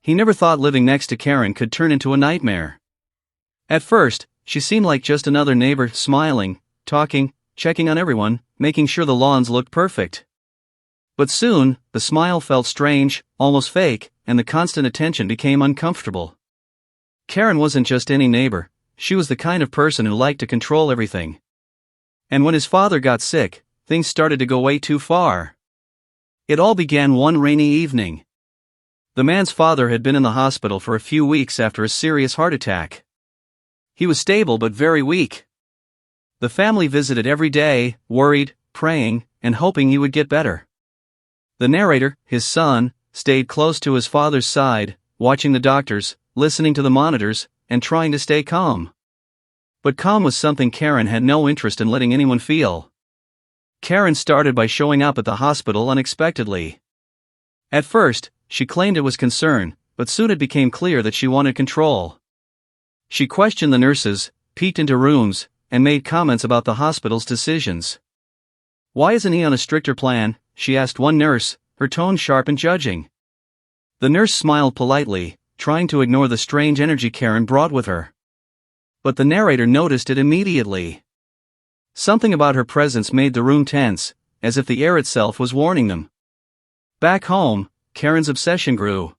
He never thought living next to Karen could turn into a nightmare. At first, she seemed like just another neighbor, smiling, talking, checking on everyone, making sure the lawns looked perfect. But soon, the smile felt strange, almost fake, and the constant attention became uncomfortable. Karen wasn't just any neighbor, she was the kind of person who liked to control everything. And when his father got sick, things started to go way too far. It all began one rainy evening. The man's father had been in the hospital for a few weeks after a serious heart attack. He was stable but very weak. The family visited every day, worried, praying, and hoping he would get better. The narrator, his son, stayed close to his father's side, watching the doctors, listening to the monitors, and trying to stay calm. But calm was something Karen had no interest in letting anyone feel. Karen started by showing up at the hospital unexpectedly. At first, she claimed it was concern, but soon it became clear that she wanted control. She questioned the nurses, peeked into rooms, and made comments about the hospital's decisions. "Why isn't he on a stricter plan?" she asked one nurse, her tone sharp and judging. The nurse smiled politely, trying to ignore the strange energy Karen brought with her. But the narrator noticed it immediately. Something about her presence made the room tense, as if the air itself was warning them. Back home, Karen's obsession grew.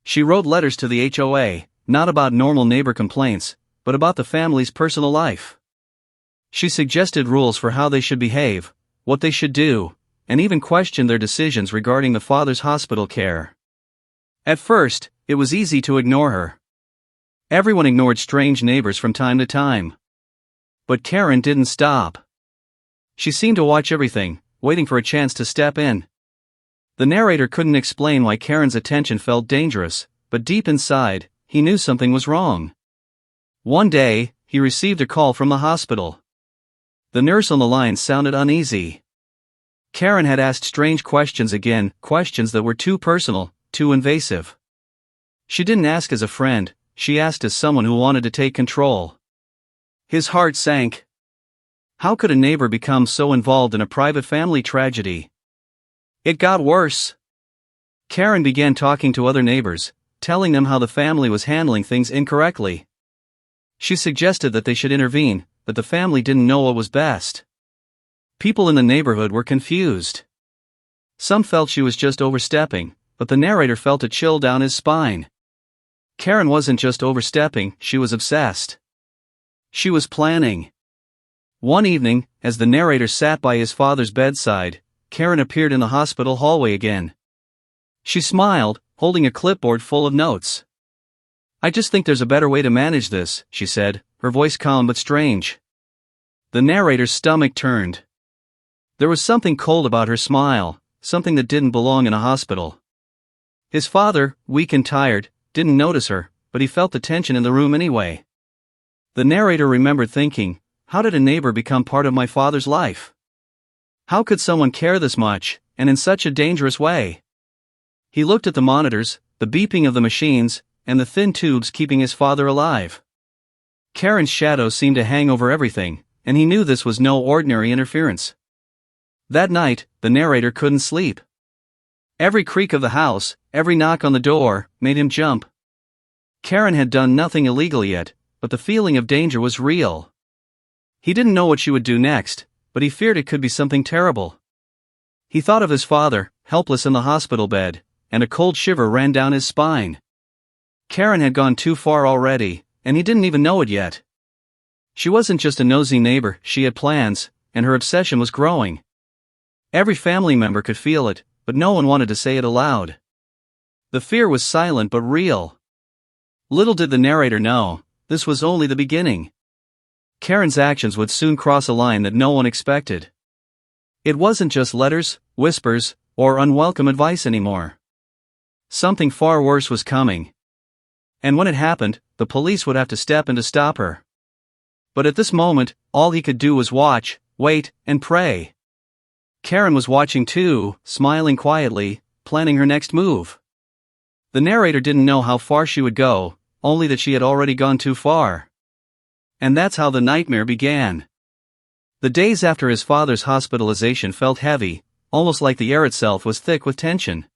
She wrote letters to the HOA, not about normal neighbor complaints, but about the family's personal life. She suggested rules for how they should behave, what they should do, and even questioned their decisions regarding the father's hospital care. At first, it was easy to ignore her. Everyone ignored strange neighbors from time to time. But Karen didn't stop. She seemed to watch everything, waiting for a chance to step in. The narrator couldn't explain why Karen's attention felt dangerous, but deep inside, he knew something was wrong. One day, he received a call from the hospital. The nurse on the line sounded uneasy. Karen had asked strange questions again, questions that were too personal, too invasive. She didn't ask as a friend, she asked as someone who wanted to take control. His heart sank. How could a neighbor become so involved in a private family tragedy? It got worse. Karen began talking to other neighbors, telling them how the family was handling things incorrectly. She suggested that they should intervene, but the family didn't know what was best. People in the neighborhood were confused. Some felt she was just overstepping, but the narrator felt a chill down his spine. Karen wasn't just overstepping, she was obsessed. She was planning. One evening, as the narrator sat by his father's bedside, Karen appeared in the hospital hallway again. She smiled, holding a clipboard full of notes. "I just think there's a better way to manage this," she said, her voice calm but strange. The narrator's stomach turned. There was something cold about her smile, something that didn't belong in a hospital. His father, weak and tired, didn't notice her, but he felt the tension in the room anyway. The narrator remembered thinking, how did a neighbor become part of my father's life? How could someone care this much, and in such a dangerous way? He looked at the monitors, the beeping of the machines, and the thin tubes keeping his father alive. Karen's shadow seemed to hang over everything, and he knew this was no ordinary interference. That night, the narrator couldn't sleep. Every creak of the house, every knock on the door, made him jump. Karen had done nothing illegal yet, but the feeling of danger was real. He didn't know what she would do next, but he feared it could be something terrible. He thought of his father, helpless in the hospital bed, and a cold shiver ran down his spine. Karen had gone too far already, and he didn't even know it yet. She wasn't just a nosy neighbor, she had plans, and her obsession was growing. Every family member could feel it, but no one wanted to say it aloud. The fear was silent but real. Little did the narrator know, this was only the beginning. Karen's actions would soon cross a line that no one expected. It wasn't just letters, whispers, or unwelcome advice anymore. Something far worse was coming. And when it happened, the police would have to step in to stop her. But at this moment, all he could do was watch, wait, and pray. Karen was watching too, smiling quietly, planning her next move. The narrator didn't know how far she would go, only that she had already gone too far. And that's how the nightmare began. The days after his father's hospitalization felt heavy, almost like the air itself was thick with tension.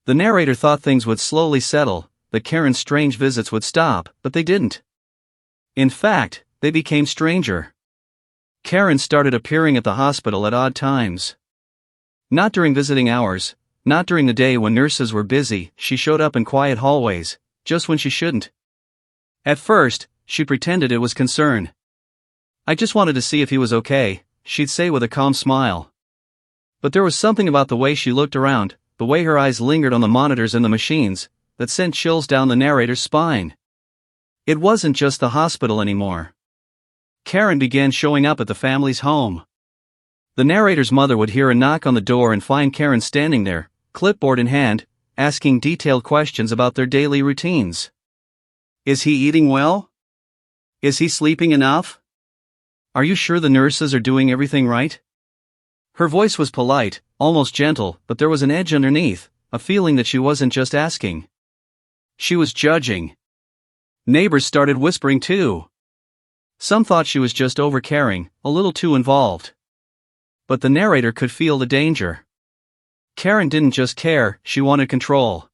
The narrator thought things would slowly settle, that Karen's strange visits would stop, but they didn't. In fact, they became stranger. Karen started appearing at the hospital at odd times. Not during visiting hours, not during the day when nurses were busy. She showed up in quiet hallways, just when she shouldn't. At first, she pretended it was concern. "I just wanted to see if he was okay," she'd say with a calm smile. But there was something about the way she looked around, the way her eyes lingered on the monitors and the machines, that sent chills down the narrator's spine. It wasn't just the hospital anymore. Karen began showing up at the family's home. The narrator's mother would hear a knock on the door and find Karen standing there, clipboard in hand, asking detailed questions about their daily routines. "Is he eating well? Is he sleeping enough? Are you sure the nurses are doing everything right?" Her voice was polite, almost gentle, but there was an edge underneath, a feeling that she wasn't just asking. She was judging. Neighbors started whispering too. Some thought she was just overcaring, a little too involved. But the narrator could feel the danger. Karen didn't just care, she wanted control.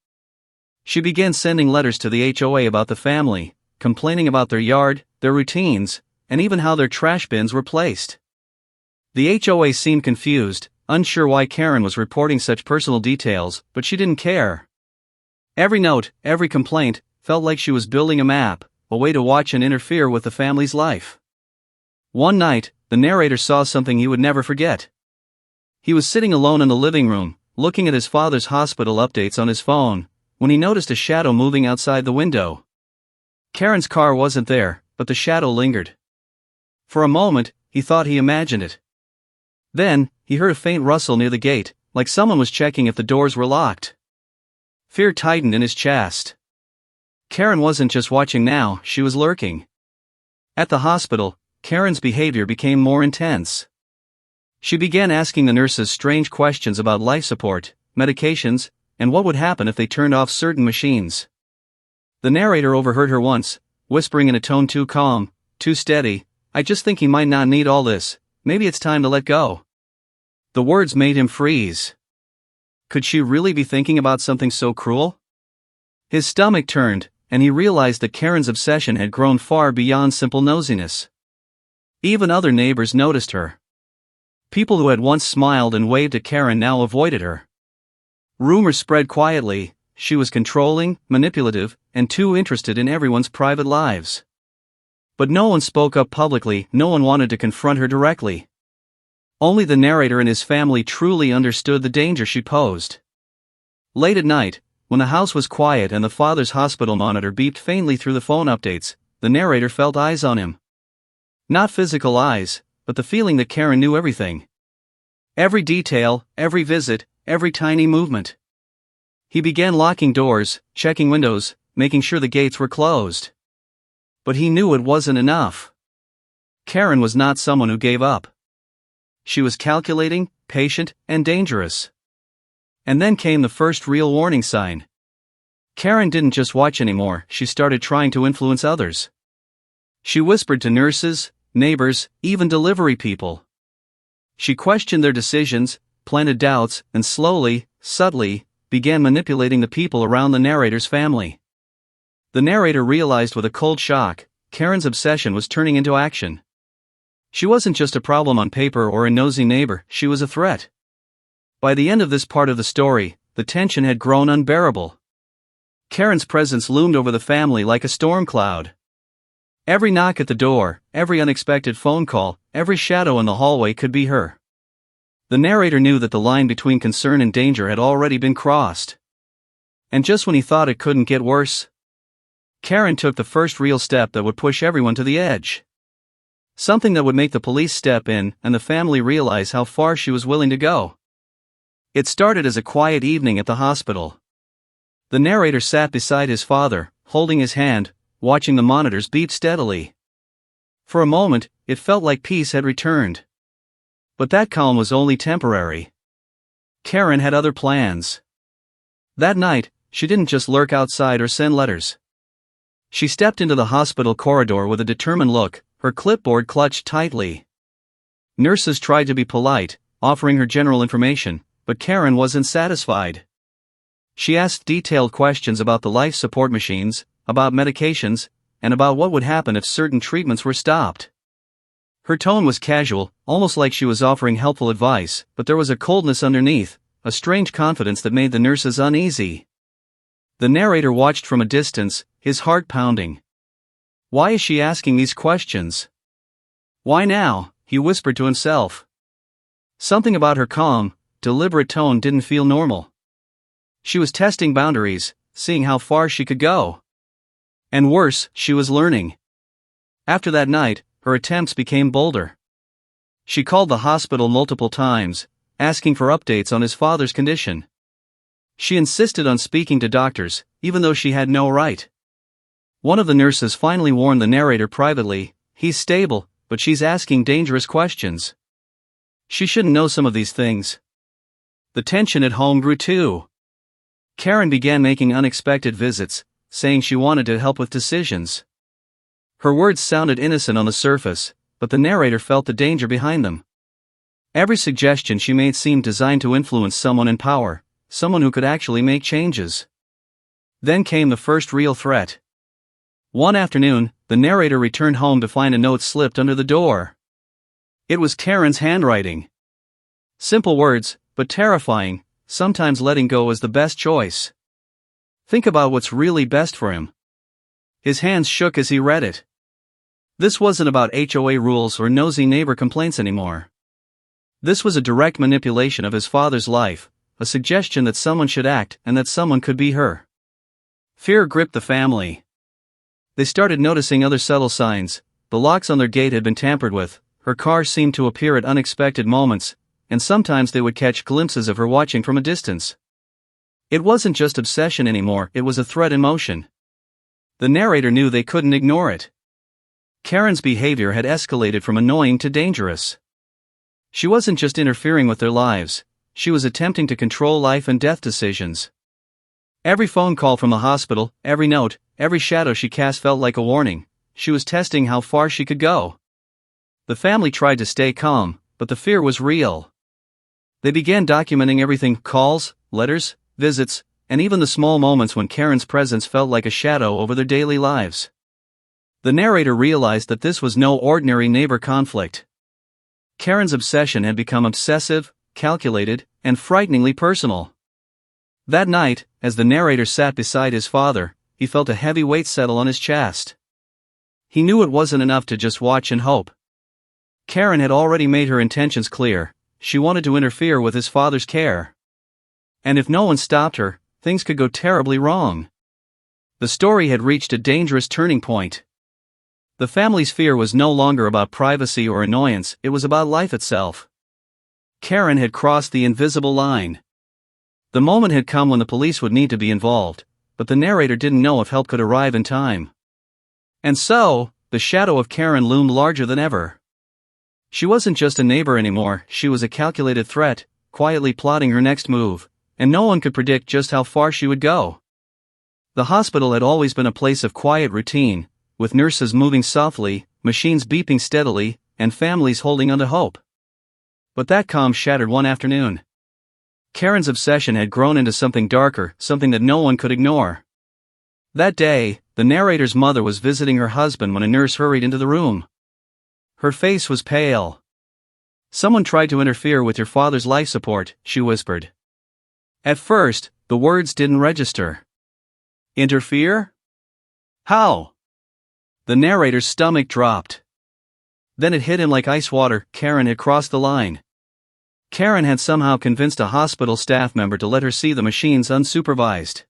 She began sending letters to the HOA about the family, complaining about their yard, their routines, and even how their trash bins were placed. The HOA seemed confused, unsure why Karen was reporting such personal details, but she didn't care. Every note, every complaint, felt like she was building a map, a way to watch and interfere with the family's life. One night, the narrator saw something he would never forget. He was sitting alone in the living room, looking at his father's hospital updates on his phone, when he noticed a shadow moving outside the window. Karen's car wasn't there, but the shadow lingered. For a moment, he thought he imagined it. Then, he heard a faint rustle near the gate, like someone was checking if the doors were locked. Fear tightened in his chest. Karen wasn't just watching now, she was lurking. At the hospital, Karen's behavior became more intense. She began asking the nurses strange questions about life support, medications, and what would happen if they turned off certain machines. The narrator overheard her once, whispering in a tone too calm, too steady, "I just think he might not need all this, maybe it's time to let go." The words made him freeze. Could she really be thinking about something so cruel? His stomach turned, and he realized that Karen's obsession had grown far beyond simple nosiness. Even other neighbors noticed her. People who had once smiled and waved at Karen now avoided her. Rumors spread quietly. She was controlling, manipulative, and too interested in everyone's private lives. But no one spoke up publicly, no one wanted to confront her directly. Only the narrator and his family truly understood the danger she posed. Late at night, when the house was quiet and the father's hospital monitor beeped faintly through the phone updates, the narrator felt eyes on him. Not physical eyes, but the feeling that Karen knew everything. Every detail, every visit, every tiny movement. He began locking doors, checking windows, making sure the gates were closed. But he knew it wasn't enough. Karen was not someone who gave up. She was calculating, patient, and dangerous. And then came the first real warning sign. Karen didn't just watch anymore, she started trying to influence others. She whispered to nurses, neighbors, even delivery people. She questioned their decisions, planted doubts, and slowly, subtly, began manipulating the people around the narrator's family. The narrator realized with a cold shock, Karen's obsession was turning into action. She wasn't just a problem on paper or a nosy neighbor, she was a threat. By the end of this part of the story, the tension had grown unbearable. Karen's presence loomed over the family like a storm cloud. Every knock at the door, every unexpected phone call, every shadow in the hallway could be her. The narrator knew that the line between concern and danger had already been crossed. And just when he thought it couldn't get worse, Karen took the first real step that would push everyone to the edge. Something that would make the police step in and the family realize how far she was willing to go. It started as a quiet evening at the hospital. The narrator sat beside his father, holding his hand, watching the monitors beep steadily. For a moment, it felt like peace had returned. But that calm was only temporary. Karen had other plans. That night, she didn't just lurk outside or send letters. She stepped into the hospital corridor with a determined look, her clipboard clutched tightly. Nurses tried to be polite, offering her general information, but Karen wasn't satisfied. She asked detailed questions about the life support machines, about medications, and about what would happen if certain treatments were stopped. Her tone was casual, almost like she was offering helpful advice, but there was a coldness underneath, a strange confidence that made the nurses uneasy. The narrator watched from a distance, his heart pounding. Why is she asking these questions? Why now? He whispered to himself. Something about her calm, deliberate tone didn't feel normal. She was testing boundaries, seeing how far she could go. And worse, she was learning. After that night, her attempts became bolder. She called the hospital multiple times, asking for updates on his father's condition. She insisted on speaking to doctors, even though she had no right. One of the nurses finally warned the narrator privately, "He's stable, but she's asking dangerous questions. She shouldn't know some of these things." The tension at home grew too. Karen began making unexpected visits, saying she wanted to help with decisions. Her words sounded innocent on the surface, but the narrator felt the danger behind them. Every suggestion she made seemed designed to influence someone in power, someone who could actually make changes. Then came the first real threat. One afternoon, the narrator returned home to find a note slipped under the door. It was Karen's handwriting. Simple words, but terrifying. Sometimes letting go is the best choice. Think about what's really best for him. His hands shook as he read it. This wasn't about HOA rules or nosy neighbor complaints anymore. This was a direct manipulation of his father's life, a suggestion that someone should act and that someone could be her. Fear gripped the family. They started noticing other subtle signs. The locks on their gate had been tampered with, her car seemed to appear at unexpected moments, and sometimes they would catch glimpses of her watching from a distance. It wasn't just obsession anymore, it was a threat in motion. The narrator knew they couldn't ignore it. Karen's behavior had escalated from annoying to dangerous. She wasn't just interfering with their lives, she was attempting to control life and death decisions. Every phone call from the hospital, every note, every shadow she cast felt like a warning. She was testing how far she could go. The family tried to stay calm, but the fear was real. They began documenting everything: calls, letters, visits, and even the small moments when Karen's presence felt like a shadow over their daily lives. The narrator realized that this was no ordinary neighbor conflict. Karen's obsession had become obsessive, calculated, and frighteningly personal. That night, as the narrator sat beside his father, he felt a heavy weight settle on his chest. He knew it wasn't enough to just watch and hope. Karen had already made her intentions clear. She wanted to interfere with his father's care. And if no one stopped her, things could go terribly wrong. The story had reached a dangerous turning point. The family's fear was no longer about privacy or annoyance, it was about life itself. Karen had crossed the invisible line. The moment had come when the police would need to be involved, but the narrator didn't know if help could arrive in time. And so, the shadow of Karen loomed larger than ever. She wasn't just a neighbor anymore, she was a calculated threat, quietly plotting her next move, and no one could predict just how far she would go. The hospital had always been a place of quiet routine, with nurses moving softly, machines beeping steadily, and families holding on to hope. But that calm shattered one afternoon. Karen's obsession had grown into something darker, something that no one could ignore. That day, the narrator's mother was visiting her husband when a nurse hurried into the room. Her face was pale. "Someone tried to interfere with your father's life support," she whispered. At first, the words didn't register. Interfere? How? The narrator's stomach dropped. Then it hit him like ice water: Karen had crossed the line. Karen had somehow convinced a hospital staff member to let her see the machines unsupervised.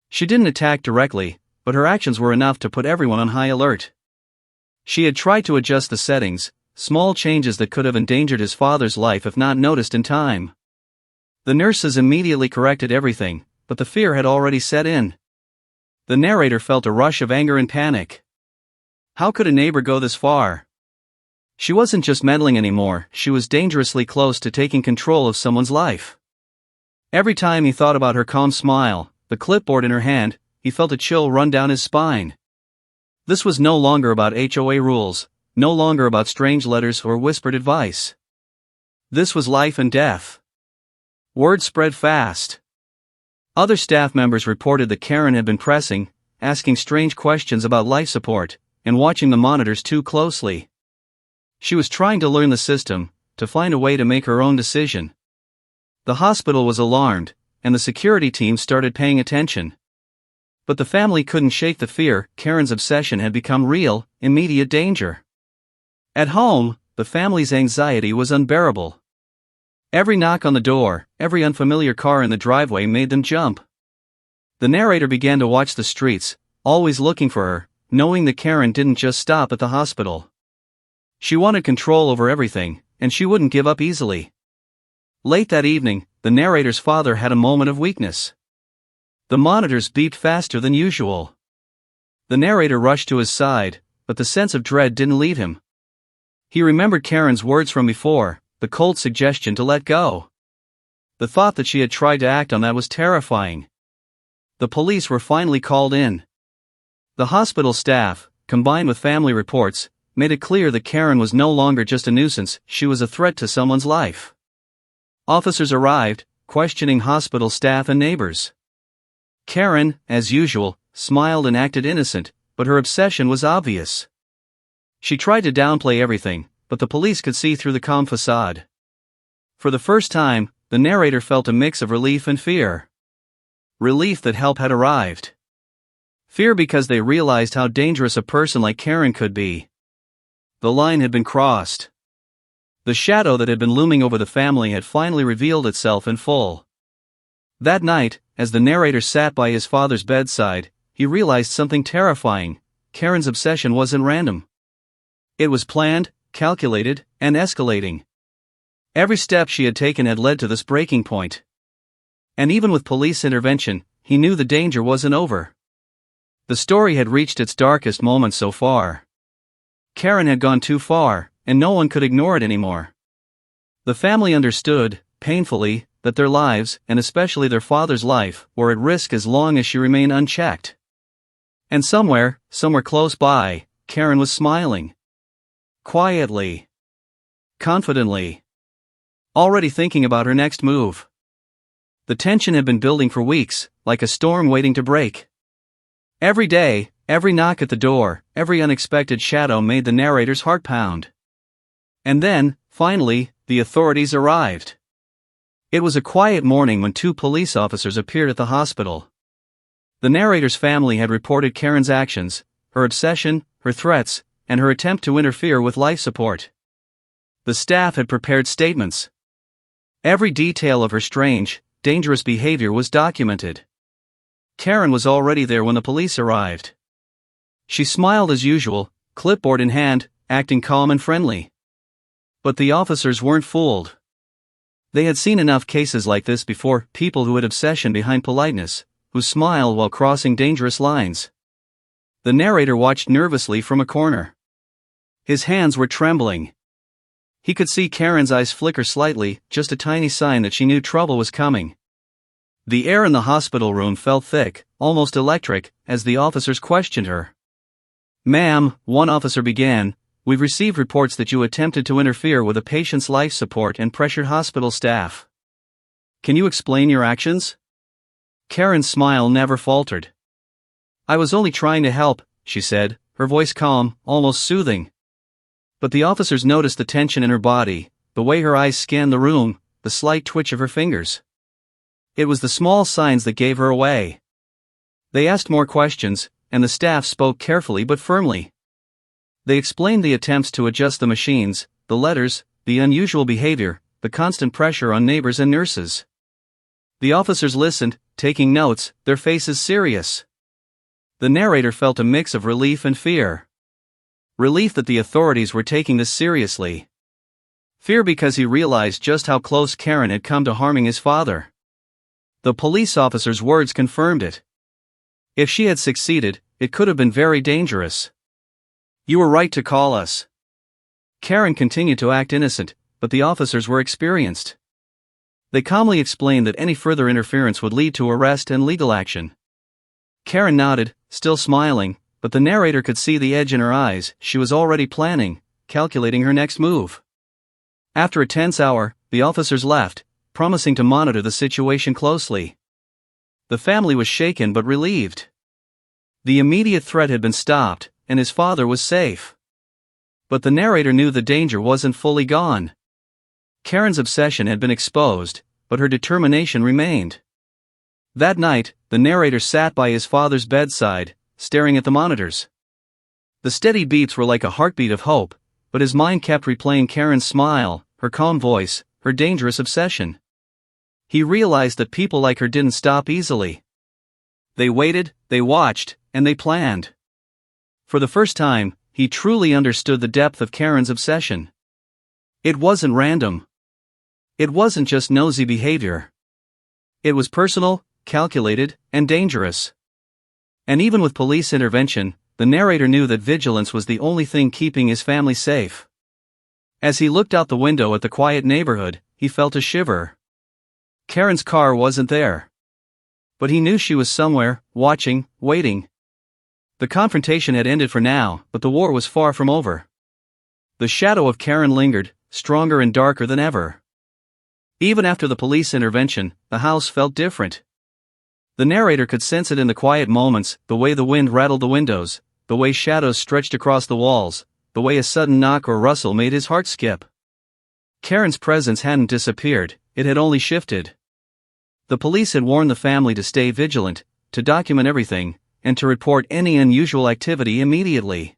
She didn't attack directly, but her actions were enough to put everyone on high alert. She had tried to adjust the settings, small changes that could have endangered his father's life if not noticed in time. The nurses immediately corrected everything, but the fear had already set in. The narrator felt a rush of anger and panic. How could a neighbor go this far? She wasn't just meddling anymore, she was dangerously close to taking control of someone's life. Every time he thought about her calm smile, the clipboard in her hand, he felt a chill run down his spine. This was no longer about HOA rules, no longer about strange letters or whispered advice. This was life and death. Word spread fast. Other staff members reported that Karen had been pressing, asking strange questions about life support, and watching the monitors too closely. She was trying to learn the system, to find a way to make her own decision. The hospital was alarmed, and the security team started paying attention. But the family couldn't shake the fear. Karen's obsession had become real, immediate danger. At home, the family's anxiety was unbearable. Every knock on the door, every unfamiliar car in the driveway made them jump. The narrator began to watch the streets, always looking for her, knowing that Karen didn't just stop at the hospital. She wanted control over everything, and she wouldn't give up easily. Late that evening, the narrator's father had a moment of weakness. The monitors beeped faster than usual. The narrator rushed to his side, but the sense of dread didn't leave him. He remembered Karen's words from before, the cold suggestion to let go. The thought that she had tried to act on that was terrifying. The police were finally called in. The hospital staff, combined with family reports, made it clear that Karen was no longer just a nuisance, she was a threat to someone's life. Officers arrived, questioning hospital staff and neighbors. Karen, as usual, smiled and acted innocent, but her obsession was obvious. She tried to downplay everything, but the police could see through the calm facade. For the first time, the narrator felt a mix of relief and fear. Relief that help had arrived. Fear because they realized how dangerous a person like Karen could be. The line had been crossed. The shadow that had been looming over the family had finally revealed itself in full. That night, as the narrator sat by his father's bedside, he realized something terrifying. Karen's obsession wasn't random. It was planned, calculated, and escalating. Every step she had taken had led to this breaking point. And even with police intervention, he knew the danger wasn't over. The story had reached its darkest moments so far. Karen had gone too far, and no one could ignore it anymore. The family understood, painfully, that their lives, and especially their father's life, were at risk as long as she remained unchecked. And somewhere close by, Karen was smiling. Quietly. Confidently. Already thinking about her next move. The tension had been building for weeks, like a storm waiting to break. Every day, every knock at the door, every unexpected shadow made the narrator's heart pound. And then, finally, the authorities arrived. It was a quiet morning when 2 police officers appeared at the hospital. The narrator's family had reported Karen's actions, her obsession, her threats, and her attempt to interfere with life support. The staff had prepared statements. Every detail of her strange, dangerous behavior was documented. Karen was already there when the police arrived. She smiled as usual, clipboard in hand, acting calm and friendly. But the officers weren't fooled. They had seen enough cases like this before, people who had obsession behind politeness, who smiled while crossing dangerous lines. The narrator watched nervously from a corner. His hands were trembling. He could see Karen's eyes flicker slightly, just a tiny sign that she knew trouble was coming. The air in the hospital room felt thick, almost electric, as the officers questioned her. "Ma'am," one officer began, "we've received reports that you attempted to interfere with a patient's life support and pressured hospital staff. Can you explain your actions?" Karen's smile never faltered. "I was only trying to help," she said, her voice calm, almost soothing. But the officers noticed the tension in her body, the way her eyes scanned the room, the slight twitch of her fingers. It was the small signs that gave her away. They asked more questions, and the staff spoke carefully but firmly. They explained the attempts to adjust the machines, the letters, the unusual behavior, the constant pressure on neighbors and nurses. The officers listened, taking notes, their faces serious. The narrator felt a mix of relief and fear. Relief that the authorities were taking this seriously. Fear because he realized just how close Karen had come to harming his father. The police officer's words confirmed it. If she had succeeded, it could have been very dangerous. "You were right to call us." Karen continued to act innocent, but the officers were experienced. They calmly explained that any further interference would lead to arrest and legal action. Karen nodded, still smiling, but the narrator could see the edge in her eyes. She was already planning, calculating her next move. After a tense hour, the officers left, promising to monitor the situation closely. The family was shaken but relieved. The immediate threat had been stopped, and his father was safe. But the narrator knew the danger wasn't fully gone. Karen's obsession had been exposed, but her determination remained. That night, the narrator sat by his father's bedside, staring at the monitors. The steady beats were like a heartbeat of hope, but his mind kept replaying Karen's smile, her calm voice, her dangerous obsession. He realized that people like her didn't stop easily. They waited, they watched, and they planned. For the first time, he truly understood the depth of Karen's obsession. It wasn't random. It wasn't just nosy behavior. It was personal, calculated, and dangerous. And even with police intervention, the narrator knew that vigilance was the only thing keeping his family safe. As he looked out the window at the quiet neighborhood, he felt a shiver. Karen's car wasn't there. But he knew she was somewhere, watching, waiting. The confrontation had ended for now, but the war was far from over. The shadow of Karen lingered, stronger and darker than ever. Even after the police intervention, the house felt different. The narrator could sense it in the quiet moments, the way the wind rattled the windows, the way shadows stretched across the walls, the way a sudden knock or rustle made his heart skip. Karen's presence hadn't disappeared, it had only shifted. The police had warned the family to stay vigilant, to document everything, and to report any unusual activity immediately.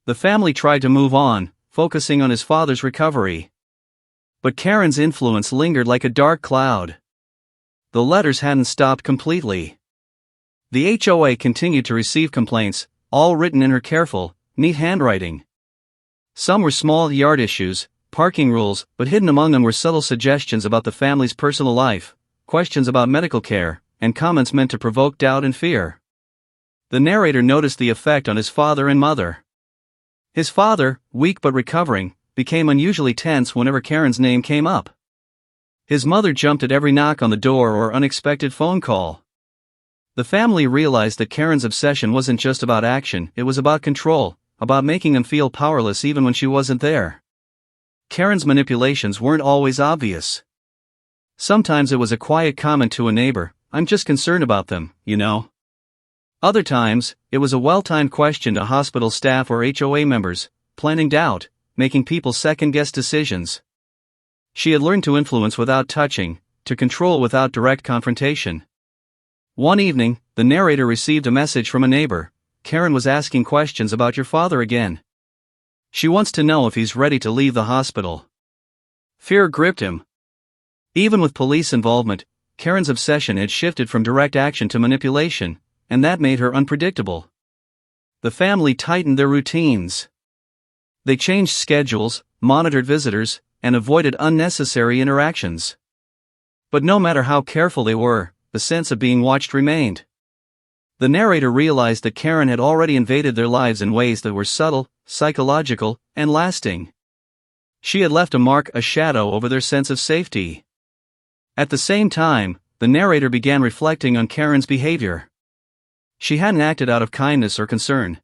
The family tried to move on, focusing on his father's recovery. But Karen's influence lingered like a dark cloud. The letters hadn't stopped completely. The HOA continued to receive complaints, all written in her careful, neat handwriting. Some were small yard issues, parking rules, but hidden among them were subtle suggestions about the family's personal life, questions about medical care, and comments meant to provoke doubt and fear. The narrator noticed the effect on his father and mother. His father, weak but recovering, became unusually tense whenever Karen's name came up. His mother jumped at every knock on the door or unexpected phone call. The family realized that Karen's obsession wasn't just about action, it was about control, about making them feel powerless even when she wasn't there. Karen's manipulations weren't always obvious. Sometimes it was a quiet comment to a neighbor, "I'm just concerned about them, you know." Other times, it was a well-timed question to hospital staff or HOA members, planting doubt, making people second-guess decisions. She had learned to influence without touching, to control without direct confrontation. One evening, the narrator received a message from a neighbor. "Karen was asking questions about your father again. She wants to know if he's ready to leave the hospital." Fear gripped him. Even with police involvement, Karen's obsession had shifted from direct action to manipulation, and that made her unpredictable. The family tightened their routines. They changed schedules, monitored visitors, and avoided unnecessary interactions. But no matter how careful they were, the sense of being watched remained. The narrator realized that Karen had already invaded their lives in ways that were subtle, psychological, and lasting. She had left a mark, a shadow over their sense of safety. At the same time, the narrator began reflecting on Karen's behavior. She hadn't acted out of kindness or concern.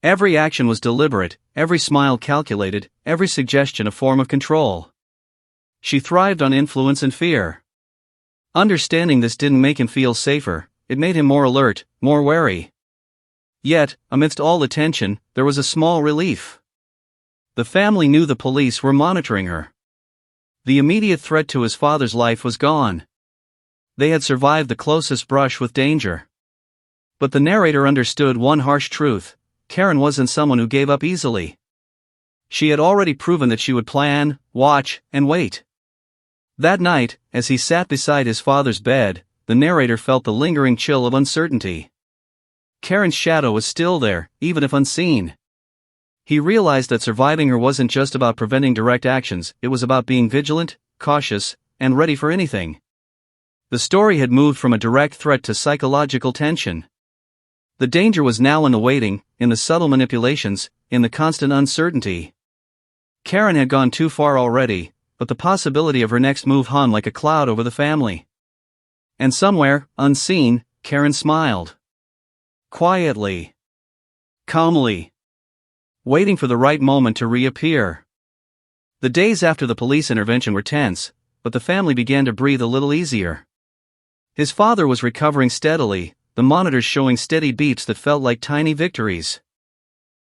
Every action was deliberate, every smile calculated, every suggestion a form of control. She thrived on influence and fear. Understanding this didn't make him feel safer, it made him more alert, more wary. Yet, amidst all the tension, there was a small relief. The family knew the police were monitoring her. The immediate threat to his father's life was gone. They had survived the closest brush with danger. But the narrator understood one harsh truth: Karen wasn't someone who gave up easily. She had already proven that she would plan, watch, and wait. That night, as he sat beside his father's bed, the narrator felt the lingering chill of uncertainty. Karen's shadow was still there, even if unseen. He realized that surviving her wasn't just about preventing direct actions, it was about being vigilant, cautious, and ready for anything. The story had moved from a direct threat to psychological tension. The danger was now in the waiting, in the subtle manipulations, in the constant uncertainty. Karen had gone too far already, but the possibility of her next move hung like a cloud over the family. And somewhere, unseen, Karen smiled. Quietly. Calmly. Waiting for the right moment to reappear. The days after the police intervention were tense, but the family began to breathe a little easier. His father was recovering steadily, the monitors showing steady beeps that felt like tiny victories.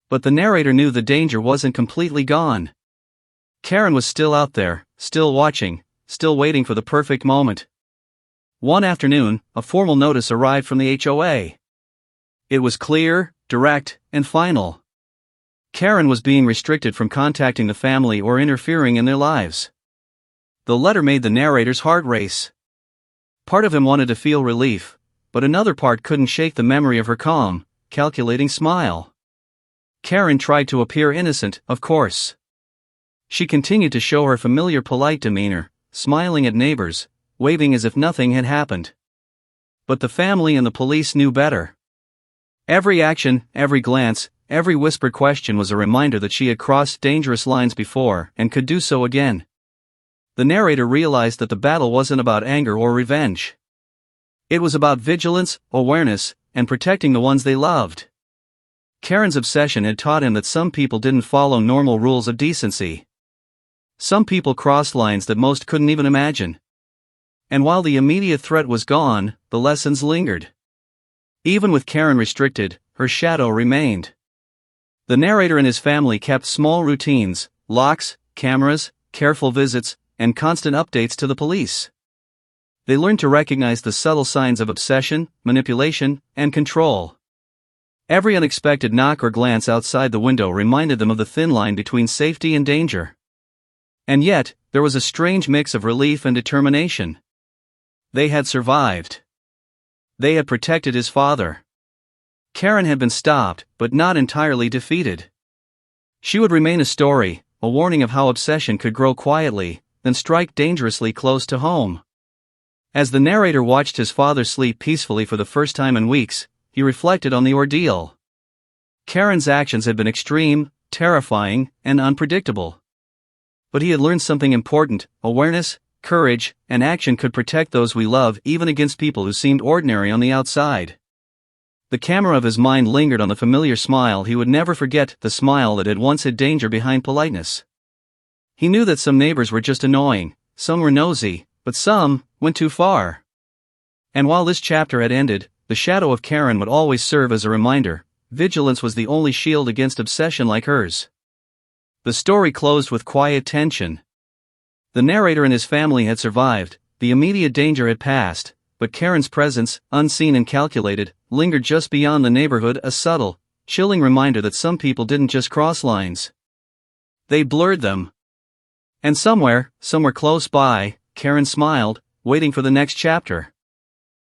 But the narrator knew the danger wasn't completely gone. Karen was still out there, still watching, still waiting for the perfect moment. One afternoon, a formal notice arrived from the HOA. It was clear, direct, and final. Karen was being restricted from contacting the family or interfering in their lives. The letter made the narrator's heart race. Part of him wanted to feel relief, but another part couldn't shake the memory of her calm, calculating smile. Karen tried to appear innocent, of course. She continued to show her familiar polite demeanor, smiling at neighbors, waving as if nothing had happened. But the family and the police knew better. Every action, every glance, every whispered question was a reminder that she had crossed dangerous lines before and could do so again. The narrator realized that the battle wasn't about anger or revenge. It was about vigilance, awareness, and protecting the ones they loved. Karen's obsession had taught him that some people didn't follow normal rules of decency. Some people crossed lines that most couldn't even imagine. And while the immediate threat was gone, the lessons lingered. Even with Karen restricted, her shadow remained. The narrator and his family kept small routines, locks, cameras, careful visits, and constant updates to the police. They learned to recognize the subtle signs of obsession, manipulation, and control. Every unexpected knock or glance outside the window reminded them of the thin line between safety and danger. And yet, there was a strange mix of relief and determination. They had survived. They had protected his father. Karen had been stopped, but not entirely defeated. She would remain a story, a warning of how obsession could grow quietly, then strike dangerously close to home. As the narrator watched his father sleep peacefully for the first time in weeks, he reflected on the ordeal. Karen's actions had been extreme, terrifying, and unpredictable. But he had learned something important: awareness, courage, and action could protect those we love even against people who seemed ordinary on the outside. The camera of his mind lingered on the familiar smile he would never forget, the smile that had once hid danger behind politeness. He knew that some neighbors were just annoying, some were nosy, but some went too far. And while this chapter had ended, the shadow of Karen would always serve as a reminder: vigilance was the only shield against obsession like hers. The story closed with quiet tension. The narrator and his family had survived, the immediate danger had passed, but Karen's presence, unseen and calculated, lingered just beyond the neighborhood, a subtle, chilling reminder that some people didn't just cross lines. They blurred them. And somewhere close by, Karen smiled, waiting for the next chapter.